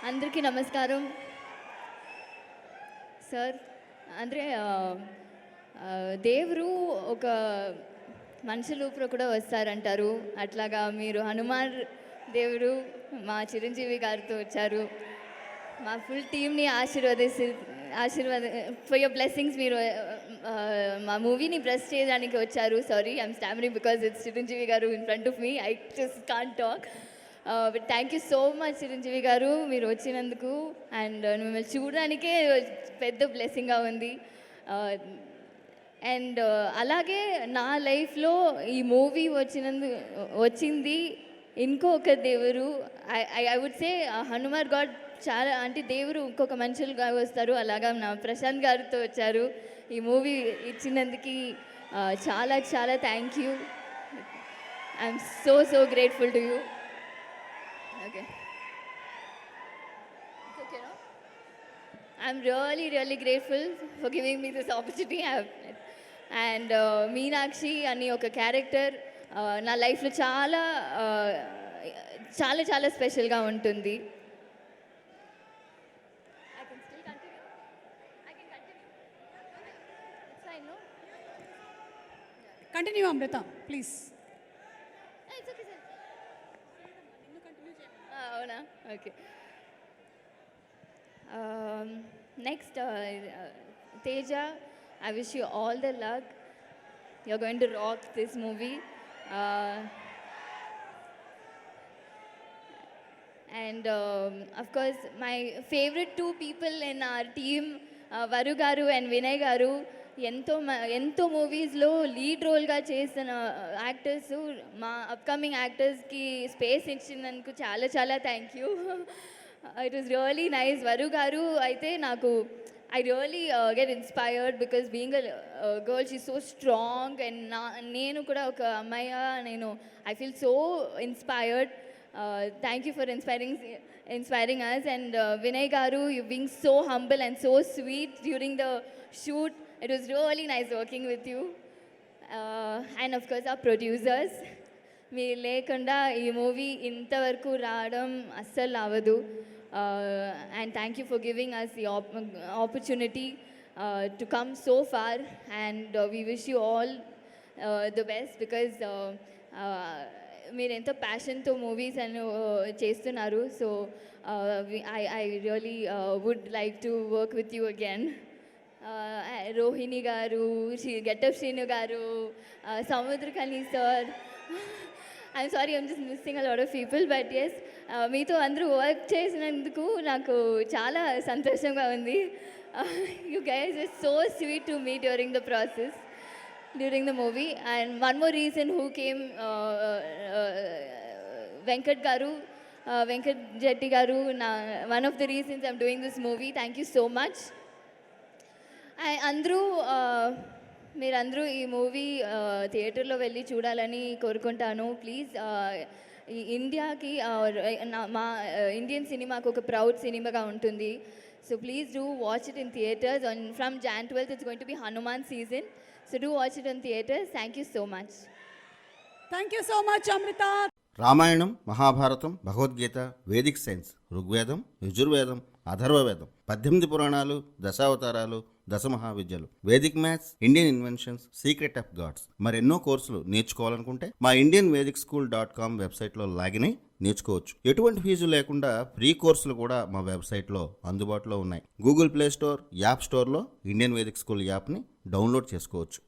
అందరికీ నమస్కారం సార్. ಅಂದರೆ దేవుడు ఒక మనిషి రూపంలో కూడా వస్తారంటారు. అట్లాగా మీరు హనుమాన్ దేవుడు మా చిరంజీవి గారితో వచ్చారు. మా ఫుల్ టీమ్ని ఆశీర్వాద ఫర్ యువర్ బ్లెస్సింగ్స్. మీరు మా మూవీని బ్లెస్ చేయడానికి వచ్చారు. Sorry, I'm stammering because it's Chiranjeevi garu in front of me. I just can't talk. But thank you so much Chiranjeevi garu మీరు వచ్చినందుకు. అండ్ మిమ్మల్ని చూడడానికే పెద్ద బ్లెస్సింగ్గా ఉంది. అండ్ అలాగే నా లైఫ్లో ఈ మూవీ వచ్చింది ఇంకొక దేవుడు. I would say Hanuman god. చాలా అంటే దేవుడు ఇంకొక మనుషులుగా వస్తారు. అలాగా నా ప్రశాంత్ గారితో వచ్చారు. ఈ మూవీ ఇచ్చినందుకు చాలా చాలా thank you. I'm so grateful to you. Okay. It's okay, no? I'm really grateful for giving me this opportunity. And Meenakshi అని ఒక క్యారెక్టర్ నా లైఫ్లో చాలా చాలా చాలా స్పెషల్గా ఉంటుంది. I can still continue. I can continue. It's fine, no? Continue Amrutha please. It's okay, sir. అవునా? Okay. Next Teja, I wish you all the luck. You are going to rock this movie. And of course my favorite two people in our team, Varu garu and Vinay garu, ఎంతో మూవీస్లో lead రోల్గా చేసిన actors, మా upcoming యాక్టర్స్కి space ఇచ్చినందుకు చాలా చాలా thank you. It was really nice. వరు గారు అయితే నాకు I really get inspired because being a girl she so strong. And నేను కూడా ఒక అమ్మాయి, నేను I feel so inspired. Thank you for inspiring us. And Vinay garu, you being so humble and so sweet during the shoot. It was really nice working with you. And of course our producers. మీరు లేకుండా ఈ movie ఇంతవరకు రావడం అస్సలు అవ్వదు. And thank you for giving us the opportunity to come so far. And we wish you all the best because మీరు ఎంతో ప్యాషన్తో movies అని చేస్తున్నారు. So I really would like to work with you again. Rohini garu, getup Srinu garu, Samuthirakani sir, I'm sorry I'm just missing a lot of people. But yes, మీతో అందరూ work చేసినందుకు నాకు చాలా సంతోషంగా ఉంది. You guys are so sweet to me during the process, during the movie. And one more reason who came, Venkat Jetti garu, one of the reasons I'm doing this movie. Thank you so much. మీరందరూ ఈ movie థియేటర్లో వెళ్ళి చూడాలని కోరుకుంటాను. Please, ఇండియాకి మా Indian సినిమాకు ఒక ప్రౌడ్ సినిమాగా ఉంటుంది. So please do watch it in theatres. From Jan 12th it's going to be Hanuman season. So do watch it in theaters. Thank you so much. Thank you so much Amrita. Ramayanam, Mahabharatam, Bhagavad Gita, Vedic science, Rigvedam, Yajurvedam, Atharvavedam, 18 పురాణాలు, దశావతారాలు, 10 మహావిద్యలు, Vedic maths, Indian inventions, secret of gods, మరెన్నో కోర్సులు నేర్చుకోవాలనుకుంటే మా indianvedicSchool.com వెబ్సైట్లో login అయి నేర్చుకోవచ్చు. ఎటువంటి ఫీజు లేకుండా ఫ్రీ కోర్సులు కూడా మా వెబ్సైట్లో అందుబాటులో ఉన్నాయి. గూగుల్ ప్లే స్టోర్, యాప్ స్టోర్లో ఇండియన్ వేదిక్ స్కూల్ యాప్ని డౌన్లోడ్ చేసుకోవచ్చు.